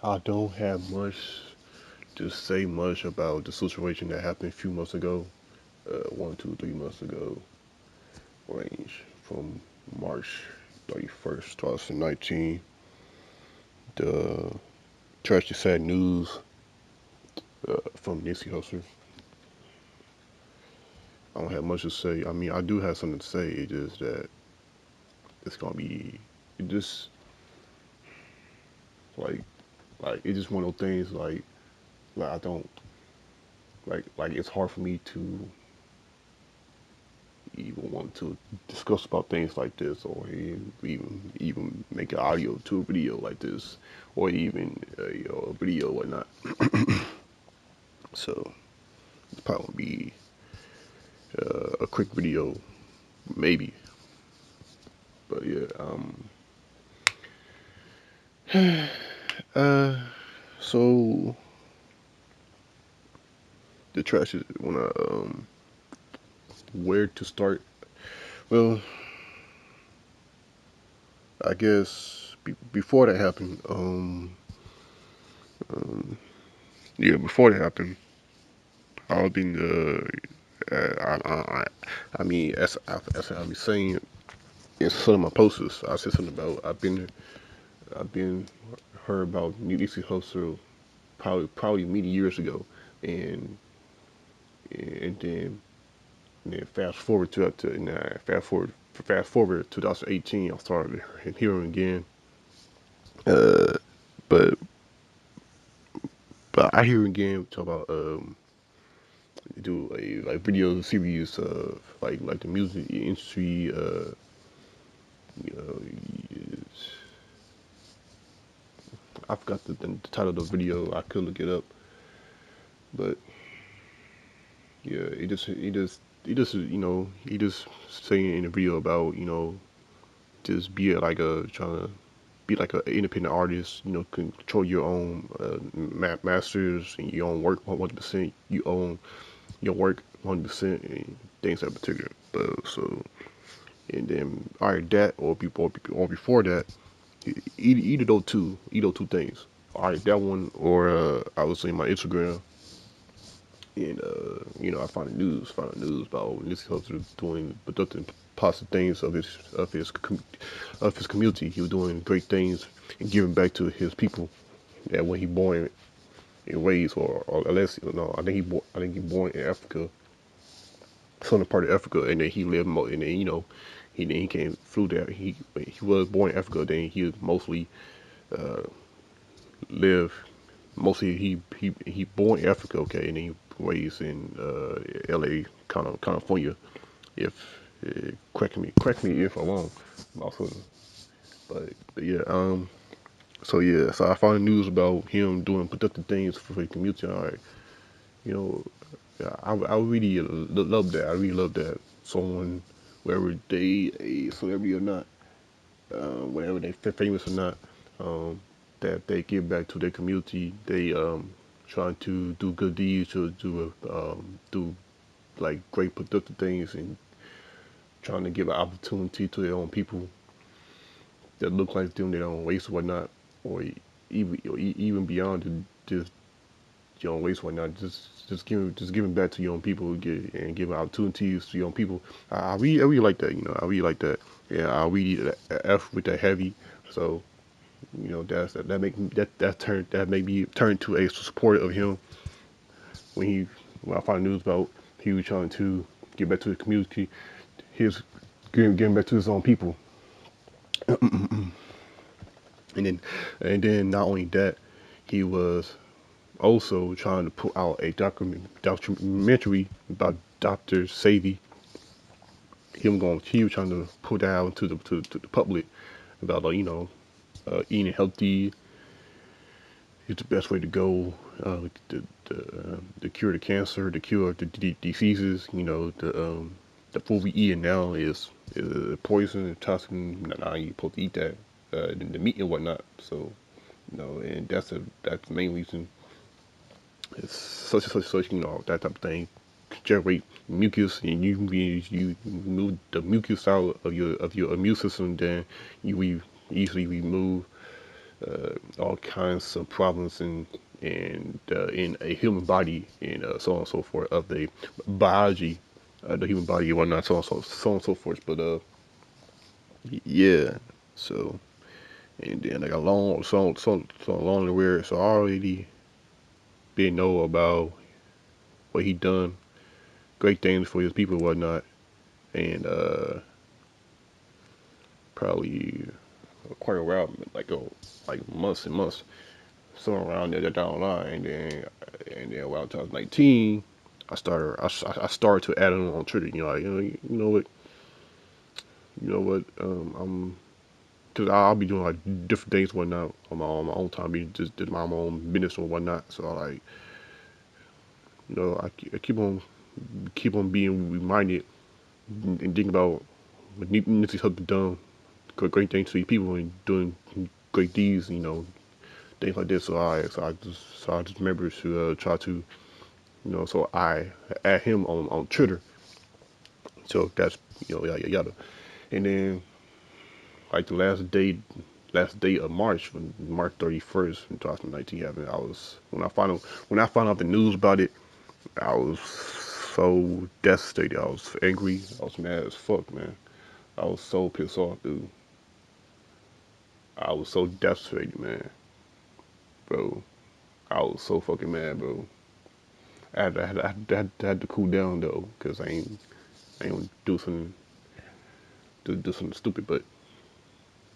I don't have much to say much about the situation that happened a few months ago, 1, 2, 3 months ago, range from March 31st, 2019. The tragic sad news from Nipsey Hussle. I don't have much to say. I mean, I do have something to say. It's just that it's gonna be it just like it's just one of those things like I don't like it's hard for me to even want to discuss about things like this, or even make an audio to a video like this, or even a video or whatnot. So it's probably gonna be a quick video, maybe. But yeah, uh, so the trash is when I where to start. Well, I guess before that happened, um, yeah, before that happened, I've been I mean, as I was saying in some of my posts, I said something about I've been heard about Nipsey Hussle probably many years ago, and and then fast forward 2018, I started hearing again. Uh, but I hear again talk about do a like video series of like the music industry. You know, I forgot the title of the video. I could look it up, but yeah, he just saying in the video about just be like a trying to be like an independent artist. Control your own masters and your own work 100%. You own your work 100% and things that particular. But so and then either that or before that, either those two things. Either that one or I was saying my Instagram and I found the news about Nipsey Hussle doing productive positive things of his community. He was doing great things and giving back to his people that when he born and raised or unless no, I think he born in Africa, southern part of Africa, and then he lived and then he came through there. He was born in Africa, then he was mostly uh, live mostly he born in Africa, okay, and then he raised in L.A. California. If correct me if I'm wrong, also, but yeah, so I found news about him doing productive things for the community. All right, you know, I really love that. I really love that someone, whether they a celebrity or not, whenever they famous or not, um, that they give back to their community. They trying to do good deeds to do like great productive things and trying to give an opportunity to their own people that look like them, their own race or whatnot, or even beyond just your own race or whatnot. Just giving back to your own people and giving opportunities to your own people. I really like that. I really like that. Yeah, I really F with that heavy. So that made me turn to a supporter of him when when I found news about he was trying to get back to the community. He was getting back to his own people, and then not only that, he was also trying to put out a documentary about Dr.sebi. He was trying to put that out to the public about eating healthy is the best way to go. The cure to cancer, the cure to diseases. The food we eating now is poison, toxic. Now you supposed to eat that, the meat and whatnot. So and that's the main reason. It's such that type of thing generate mucus, and you move the mucus out of your immune system, then we easily remove all kinds of problems in a human body and so on and so forth of the biology, the human body and whatnot, so on and so forth. But yeah, so and then like so along the way, so I already been know about what he done, great things for his people and whatnot, and probably quite a while, like months and months, so around there down the line, and then when I was 19, I started to add on Twitter. I'm because I'll be doing like different things and whatnot on my own time, be just did my own business or whatnot. So I like, I keep on being reminded and thinking about what Nipsey Hussle done, great things to these people and doing great deeds, things like this. So I just remember to try to, so I add him on Twitter. So that's yada yada. And then like the last day of March, when March 31st, 2019 happened, I was when I found out the news about it, I was so devastated. I was angry. I was mad as fuck, man. I was so pissed off, dude. I was so devastated, man, bro. I was so fucking mad, bro. I had to cool down though, cause I ain't gonna do something stupid. But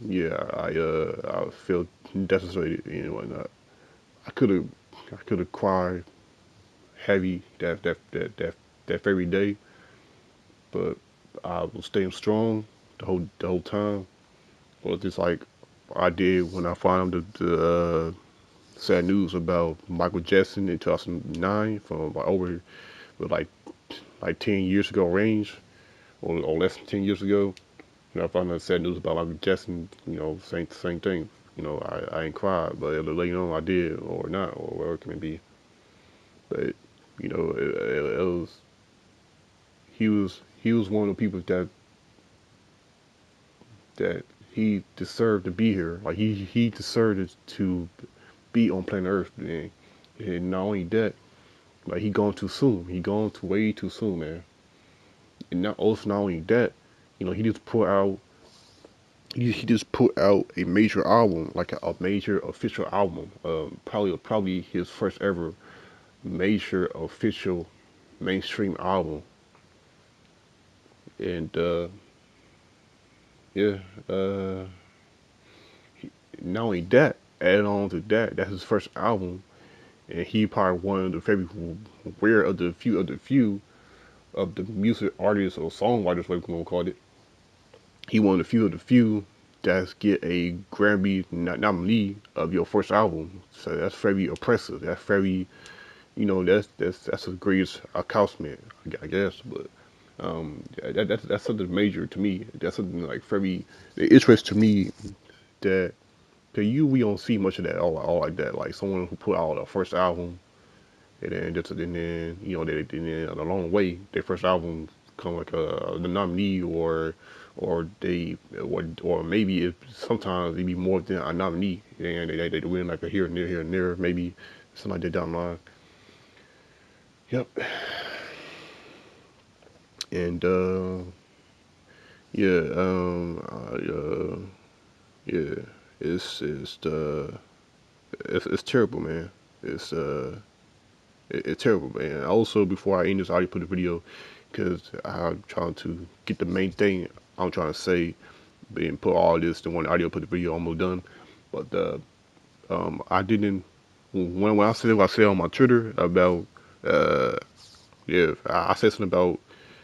yeah, I felt devastated and whatnot. I could have I could have cried heavy that very day, but I was staying strong the whole time. Well, just like I did when I found the sad news about Michael Jackson in 2009, from like over with like 10 years ago range, or less than 10 years ago. I found out sad news about Michael Jackson. Same thing. I ain't cried, but later on I did, or not, or whatever it may be. But it was he was one of the people that he deserved to be here. Like he deserved to be on planet Earth. And not only that, like he gone too soon. He gone too way too soon, man. And not only that, he just put out he just put out a major album, like a major official album. Probably his first ever major official mainstream album. And yeah, uh, not only that, add on to that, that's his first album, and he probably one of the favorite, rare of the few of the music artists or songwriters, whatever you want to call it. He one of the few that's get a Grammy nominee of your first album. So that's very impressive. That's very, that's the greatest accomplishment, I guess. But that's something major to me. That's something like very interest to me that we don't see much of that all like that. Like someone who put out a first album, and then along the way their first album come like the nominee, or they or maybe if sometimes it be more than a nominee, and they win like a here and there, maybe something like that down the line. Yep. And yeah, yeah, it's terrible, man. It's it's terrible, man. Also, before I end this audio, put the video, because I'm trying to get the main thing I'm trying to say, and put all this in one audio, put the video almost done. But I didn't when I said what I said on my Twitter about uh yeah, I said something about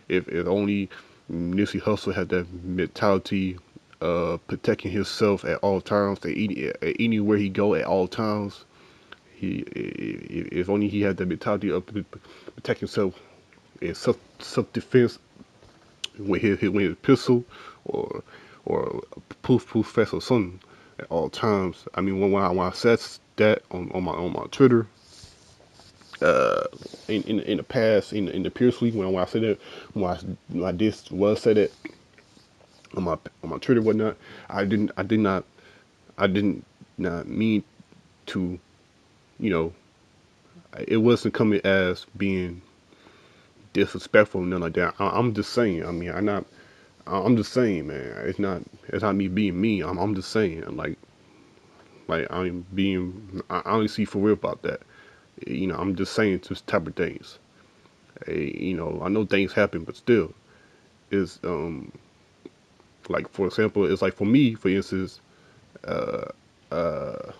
if only Nipsey Hussle had that mentality of protecting himself at all times, anywhere he go at all times. If only he had the mentality of protect himself in self defense with his pistol, or proof vest or something at all times. I mean, when I said that on my Twitter, uh, in the past, in the previously, when I said it, when I did say that on my Twitter and whatnot, I didn't not mean to, you know, it wasn't coming as being disrespectful, nothing like that. I'm just saying. I mean, I'm just saying, man. It's not me being me. I'm just saying. Like I'm being honestly for real about that. You know, I'm just saying just type of things. You know, I know things happen, but still, it's like for example, it's like for me, for instance, uh, uh,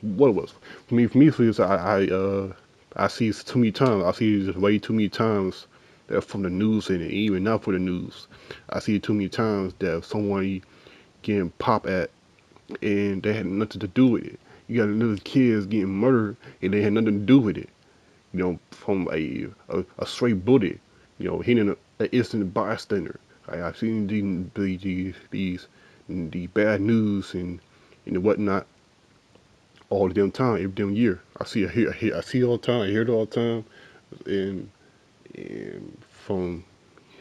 what it was for me, for instance, I see it too many times. I see it just way too many times that from the news and even not for the news. I see it too many times that someone getting popped at and they had nothing to do with it. You got little kids getting murdered and they had nothing to do with it. You know, from a straight bullet, you know, hitting an instant bystander. I've seen the bad news and whatnot all the damn time, every damn year. I see it all the time, I hear it all the time, and from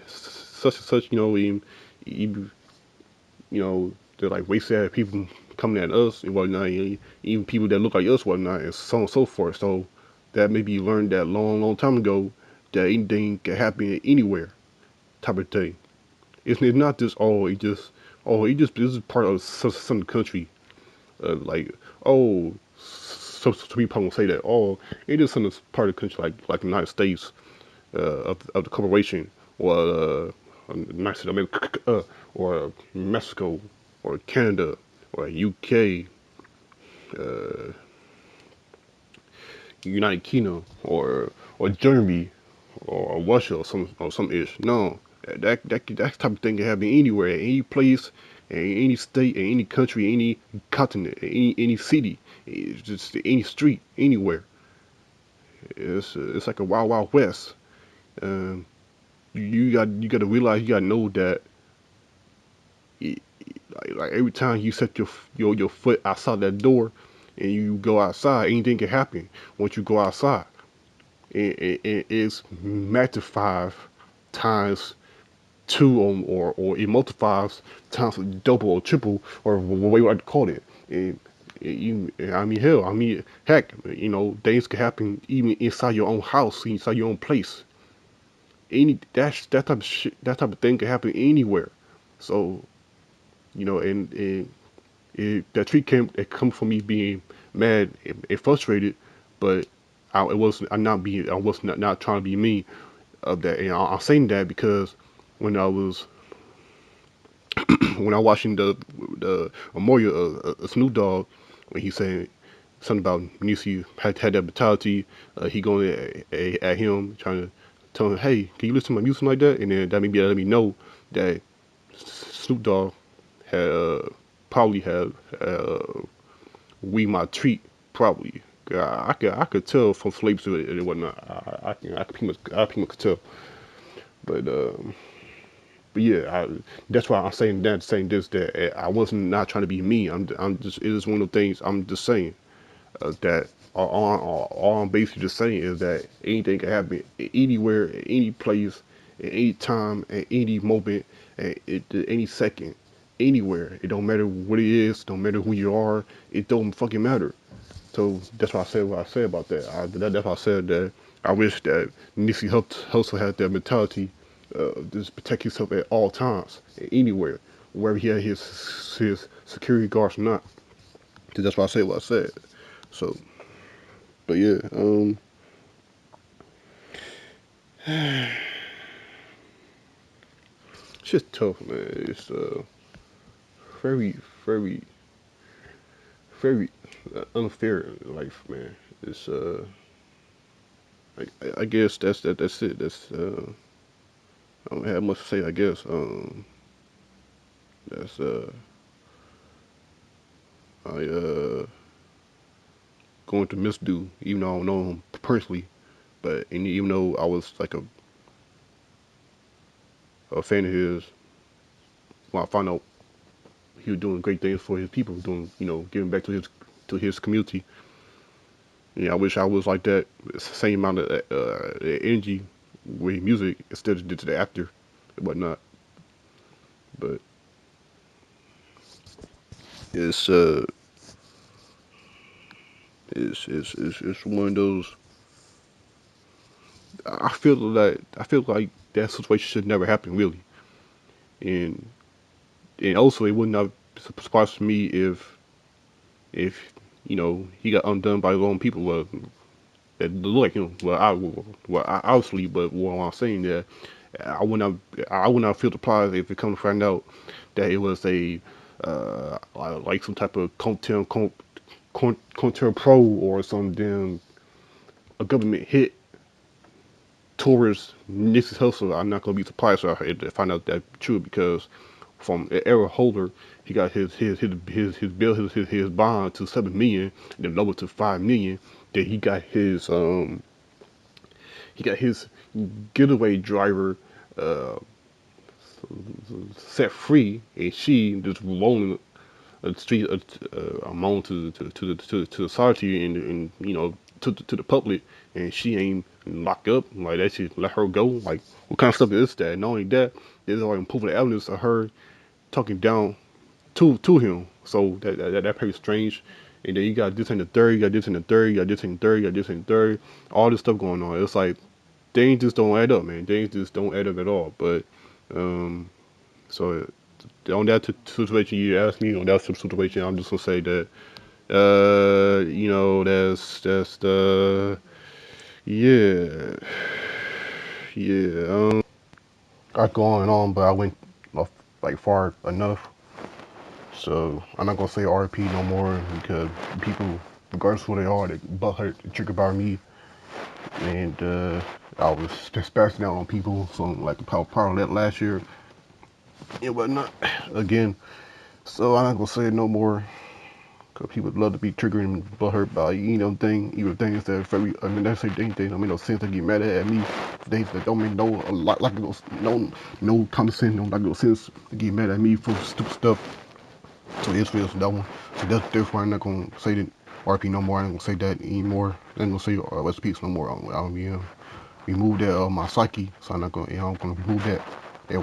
such and such, you know, even you know, they're like wasted people coming at us and whatnot, even people that look like us, whatnot, and so on and so forth. So that maybe you learned that long time ago that anything can happen anywhere, type of thing. It's not just this is part of some country. Like some people will say that it is some part of the country like the United States of the corporation or United States of America or Mexico or Canada or UK, uh, United Kingdom or Germany or Russia or some ish. No, that type of thing can happen anywhere, any place, in any state, in any country, any continent, any city, it's just any street, anywhere. It's like a wild west. Um, you got to realize, you got to know that it, like every time you set your foot outside that door and you go outside, anything can happen once you go outside. It's magnified times two or it multiplies times double or triple or what you like to call it. And I mean, hell, I mean, heck, you know, things can happen even inside your own house, inside your own place. That type of shit, that type of thing can happen anywhere. So you know, that tweet come from me being mad and frustrated, but it wasn't. I was not trying to be mean of that. And I'm saying that because when I was when I watching the memorial of Snoop Dogg, when he saying something about Nipsey had that mentality, he going at him trying to tell him, hey, can you listen to my music like that? And then that maybe let me know that Snoop Dogg had probably had we my treat probably. I could tell from flavors to it and whatnot. I pretty much could tell. But yeah, that's why I'm saying this that I wasn't not trying to be me. I'm just it is one of the things I'm just saying that all I'm basically just saying is that anything can happen anywhere, at any place, at any time, at any moment, at any second, anywhere. It don't matter what it is, don't matter who you are, it don't fucking matter. So that's why I said what I said about that. That's why I said that I wish that Nipsey Hussle had that mentality, just protect himself at all times, anywhere, wherever he had his security guards or not. That's why I said what I said. So, but yeah, it's just tough, man. It's very, very, very unfair in life, man. It's I guess that's it. I don't have much to say. I guess that's I going to misdo, even though I don't know him personally, but and even though I was like a fan of his, when I found out he was doing great things for his people, doing giving back to his community. Yeah, I wish I was like that, same amount of energy with music instead of to the actor and whatnot. But it's It's one of those. I feel like that situation should never happen, really. And also, it would not surprise me if he got undone by his own people. Well, that look like him. Well, I obviously, but what I'm saying that I would not I would not feel surprised if it come to find out that it was a like some type of Contra Pro or some damn a government hit towards Nipsey Hussle. I'm not gonna be surprised if I find out that's true because from error holder, he got his bill his bond to 7 million, and then lowered to 5 million. Then he got his getaway driver uh, set free, and she just rolling the street among to the society and to the public, and she ain't locked up like that. She let her go. Like what kind of stuff is that? Not only that, there's already proven evidence of her talking down to him. So that pretty strange. And then you got this and the third, you got this and the third, you got this and the third, you got this and the third. All this stuff going on. It's like things just don't add up, man. Things just don't add up at all. But um, so on that situation you asked me, on that situation, I'm just gonna say that that's the yeah yeah. Got going on, but I went like far enough. So I'm not gonna say RP no more because people, regardless of who they are, they butthurt triggered by me, and I was just spazzing out on people. So like the power of that last year and whatnot again. So I'm not gonna say it no more. Cause people love to be triggering and butthurt by even things that very unnecessary things that don't make no sense. They get mad at me for things that don't make no a lot like no common sense, no like no sense. They get mad at me for stupid stuff. So it's real for that one. So that's why I'm not gonna say that RP no more. I'm not gonna say that anymore. I'm not gonna say West Peace no more. I'll remove that my psyche. So I'm not gonna I'm gonna remove that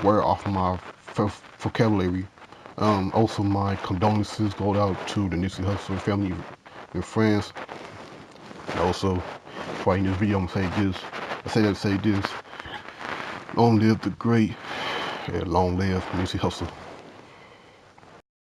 word off of my vocabulary. Also, my condolences go out to the Nipsey Hussle family and friends. And also, before I end this video, I'm gonna say this. I say that to say this. Long live the great and long live Nipsey Hussle.